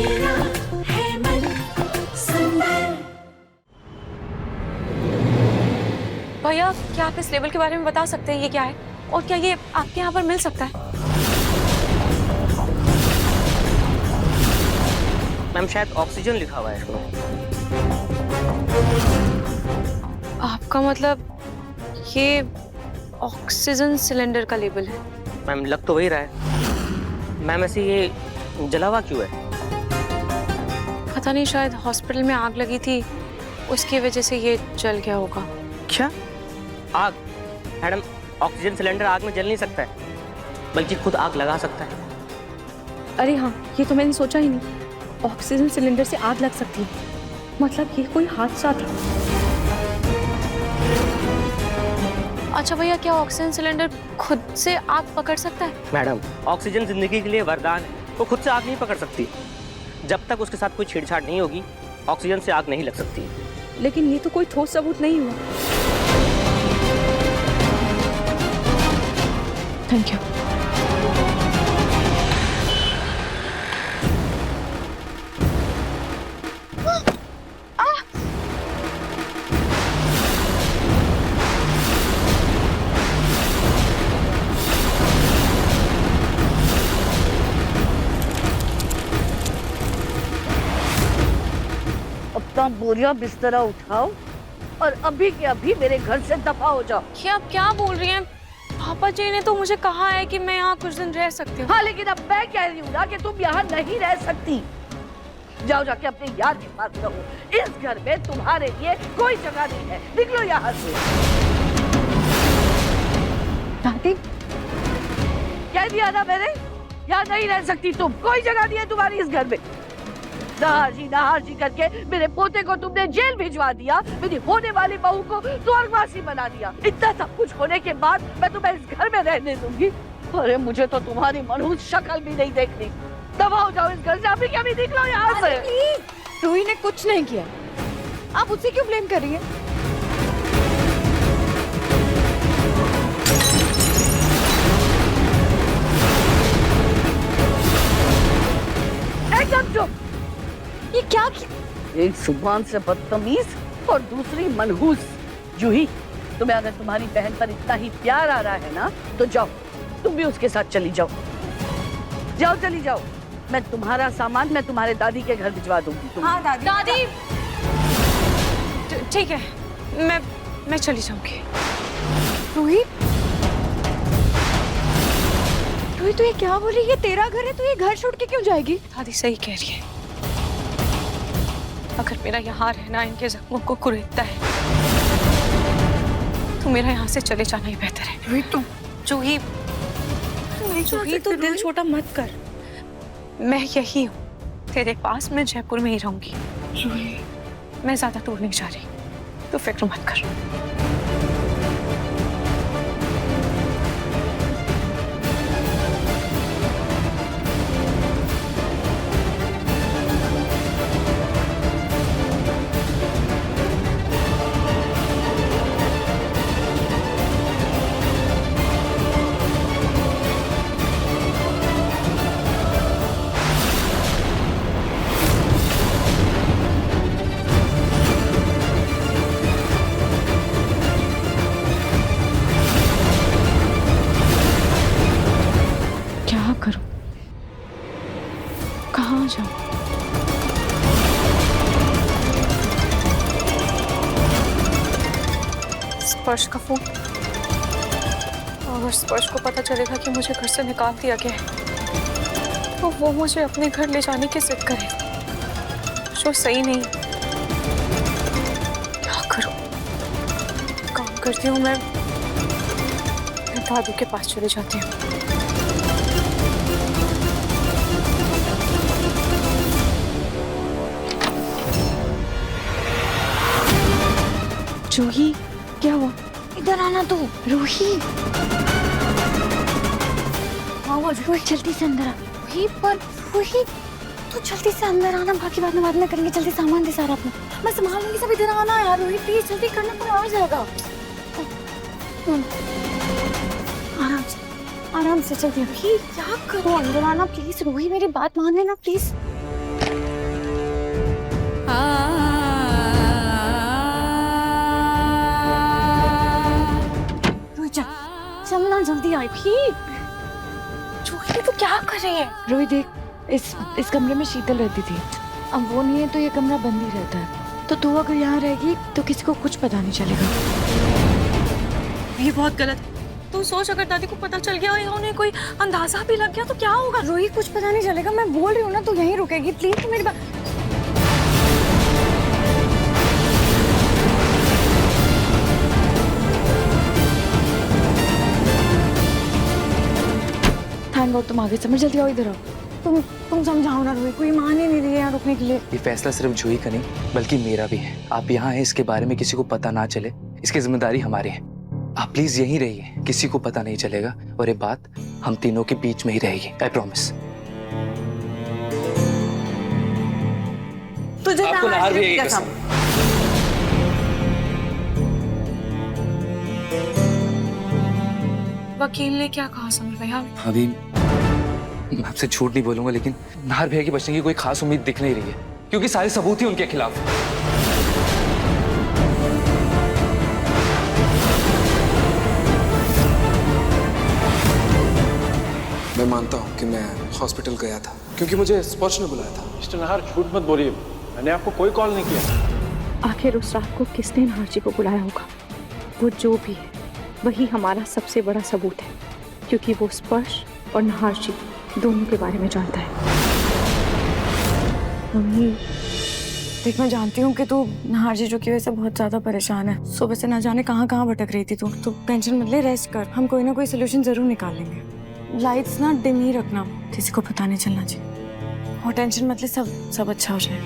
मेरा है मन सुंदर। भैया, क्या आप इस लेबल के बारे में बता सकते हैं ये क्या है और क्या ये आपके यहाँ पर मिल सकता है? मैम शायद ऑक्सीजन लिखा हुआ है इसमें। आपका मतलब ये ऑक्सीजन सिलेंडर का लेबल है? मैम लग तो वही रहा है। मैम ऐसे ये जला हुआ क्यों है? पता नहीं, शायद हॉस्पिटल में आग लगी थी, उसकी वजह से ये जल गया होगा। क्या आग? मैडम ऑक्सीजन सिलेंडर आग में जल नहीं सकता है, बल्कि खुद आग लगा सकता है। अरे हाँ, ये तो मैंने सोचा ही नहीं। ऑक्सीजन सिलेंडर से आग लग सकती है, मतलब ये कोई हादसा था। अच्छा भैया, क्या ऑक्सीजन सिलेंडर खुद से आग पकड़ सकता है? मैडम ऑक्सीजन जिंदगी के लिए वरदान है, वो खुद से आग नहीं पकड़ सकती। जब तक उसके साथ कोई छेड़छाड़ नहीं होगी, ऑक्सीजन से आग नहीं लग सकती। लेकिन ये तो कोई ठोस सबूत नहीं हुआ। Thank you. अपना बोरिया बिस्तरा उठाओ और अभी के अभी मेरे घर से दफा हो जाओ। ये आप क्या बोल रही हैं? पापा जी ने तो मुझे कहा है कि मैं यहाँ कुछ दिन रह सकती हूँ। हाँ, लेकिन अब मैं कह रही हूँ ना कि तुम यहाँ नहीं रह सकती। जाओ जाके अपने यार के पास रहो। इस घर में तुम्हारे लिए कोई जगह नहीं है। निकलो यहाँ से। दादी, कह दिया ना मैंने, यहाँ नहीं रह सकती तुम। कोई जगह नहीं है तुम्हारी इस घर में। नहार जी करके मेरे पोते को तुमने जेल भिजवा दिया, मेरी होने वाली बहू को स्वर्गवासी बना दिया। इतना सब कुछ होने के बाद मैं तुम्हें इस घर में रहने दूंगी? अरे मुझे तो तुम्हारी मनहूस शक्ल भी नहीं देखनी। दबा हो जाओ इस घर से। अभी क्या भी निकलो यहाँ से। रूही ने कुछ नहीं किया, आप उसे क्यों ब्लेम कर रही हैं? एकदम चुप। ये क्या एक जुबान से बदतमीज और दूसरी मनहूस। जूही, तुम्हें अगर तुम्हारी बहन पर इतना ही प्यार आ रहा है ना, तो जाओ तुम भी उसके साथ चली जाओ। जाओ चली जाओ। मैं तुम्हारा सामान मैं तुम्हारे दादी के घर भिजवा दूंगी। हाँ दादी। दादी, ठीक है, मैं चली जाऊंगी। रूही, रूही तू ये क्या बोल रही है? ये तेरा घर है, तू ये घर छोड़ के क्यों जाएगी? दादी सही कह रही है। अगर मेरा यहाँ रहना इनके जख्मों को कुरेदता है, तो मेरा यहाँ से चले जाना ही बेहतर है। रूही तुम जूही, रूही तो दिल छोटा मत कर। मैं यही हूँ तेरे पास, मैं जयपुर में ही रहूंगी। रूही, मैं ज्यादा दूर नहीं जा रही, तू फिक्र मत कर। क्या करूं? कहाँ जाऊं? स्पर्श का फोन। अगर स्पर्श को पता चलेगा कि मुझे घर से निकाल दिया गया है, तो वो मुझे अपने घर ले जाने की जिद करे, जो सही नहीं। क्या करूं? काम करती हूँ, मैं दादू के पास चले जाती हूँ। जूही, क्या हुआ? इधर आना तो। रूही, रूही जल्दी से अंदर आ। रूही, पर रूही तो जल्दी से अंदर आना, बाकी बात में करेंगे। जल्दी सामान दे सारा अपना, मैं संभाल लूंगी। सब इधर आना यार। रूही प्लीज जल्दी करना, पर आ जाएगा। आराम से जल्दी। रूही क्या करो, अंदर आना प्लीज। रूही मेरी बात मान लेना प्लीज। जल्दी आई। जूही, तू क्या कर रही है? रोहित देख, इस कमरे में शीतल रहती थी, अब वो नहीं है तो ये कमरा बंद ही रहता है। तो तू अगर यहाँ रहेगी तो किसी को कुछ पता नहीं चलेगा। ये बहुत गलत। तू सोच, अगर दादी को पता चल गया या उन्हें कोई अंदाजा भी लग गया तो क्या होगा? रोहित कुछ पता नहीं चलेगा, मैं बोल रही हूँ ना, तू यहीं रुकेगी प्लीज। मेरी बात थैंक गॉड तुम आगे समझ, जल्दी आओ इधर आओ। तुम समझाओ ना रोहित, कोई मान ही नहीं रही है यहाँ रुकने के लिए। ये फैसला सिर्फ जूही का नहीं बल्कि मेरा भी है। आप यहाँ हैं इसके बारे में किसी को पता ना चले, इसकी जिम्मेदारी हमारी है। आप प्लीज यहीं रहिए, किसी को पता नहीं चलेगा और ये बात हम तीनों के बीच में ही रहेगी। I promise. तुझे आपको नहार भी है कसम। वकील ने क्या कहा समझ भैया? अभी मैं आपसे झूठ नहीं बोलूंगा, लेकिन नाहर भैया की बचने की कोई खास उम्मीद दिख नहीं रही है क्योंकि सारे सबूत ही उनके खिलाफ हैं। मैं मानता हूँ कि मैं हॉस्पिटल गया था क्योंकि मुझे स्पर्श ने बुलाया था। मिस्टर नाहर, झूठ मत बोलिए, मैंने आपको कोई कॉल नहीं किया। आखिर उस रात को किसने नाहर जी को बुलाया होगा? वो जो भी है वही हमारा सबसे बड़ा सबूत है, क्योंकि वो स्पर्श और नाहर जी दोनों के बारे में जानता है। मम्मी देख, मैं जानती हूँ कि तू नाहर जीजू की वजह से बहुत ज्यादा परेशान है। सुबह से ना जाने कहाँ कहाँ भटक रही थी तू। तो टेंशन मत ले, रेस्ट कर, हम कोई ना कोई सोल्यूशन जरूर निकालेंगे। लाइट्स ना डिम ही रखना, किसी को पता नहीं चलना चाहिए। और टेंशन मत ले, सब अच्छा हो जाएगा।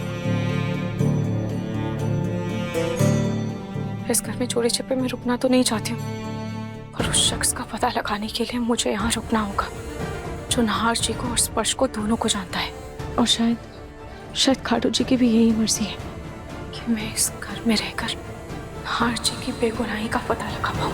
इस घर में चोरी छिपे में रुकना तो नहीं चाहती हूँ, पर उस शख्स का पता लगाने के लिए मुझे यहाँ रुकना होगा जो नाहर जी को और स्पर्श को दोनों को जानता है। और शायद खाटू जी की भी यही मर्जी है कि मैं इस घर में रहकर नाहर जी की बेगुनाही का पता लगा पाऊँ।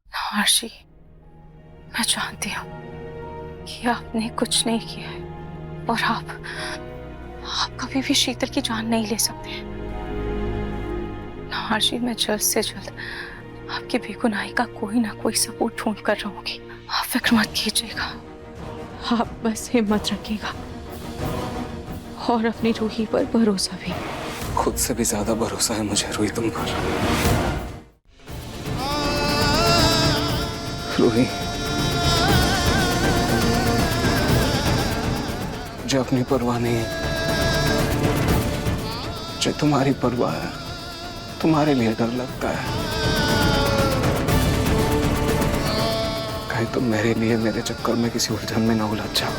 नाहर जी, मैं जानती हूँ कि आपने कुछ नहीं किया है और आप कभी भी शीतल की जान नहीं ले सकते। नाहर जी, मैं जल्द से जल्द आपकी बेगुनाही का कोई ना कोई सबूत ढूंढ कर रहूंगी। आप फिक्र मत कीजिएगा। आप बस हिम्मत रखिएगा और अपनी रूही पर भरोसा भी। खुद से भी ज्यादा भरोसा है मुझे रूही तुम पर। रूही, मुझे अपनी परवाह नहीं है, मुझे तुम्हारी परवाह है। तुम्हारे लिए डर लगता है कहीं तुम मेरे लिए मेरे चक्कर में किसी उलझन में ना उलझ जाओ,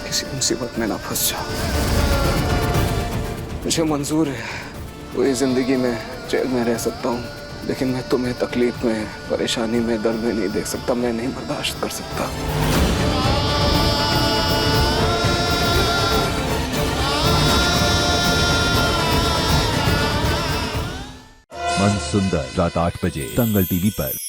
किसी मुसीबत में ना फंस जाओ। मुझे मंजूर है पूरी जिंदगी में जेल में रह सकता हूँ, लेकिन मैं तुम्हें तकलीफ में, परेशानी में, दर्द में नहीं देख सकता। मैं नहीं बर्दाश्त कर सकता। सुंदर रात 8 बजे दंगल टीवी पर।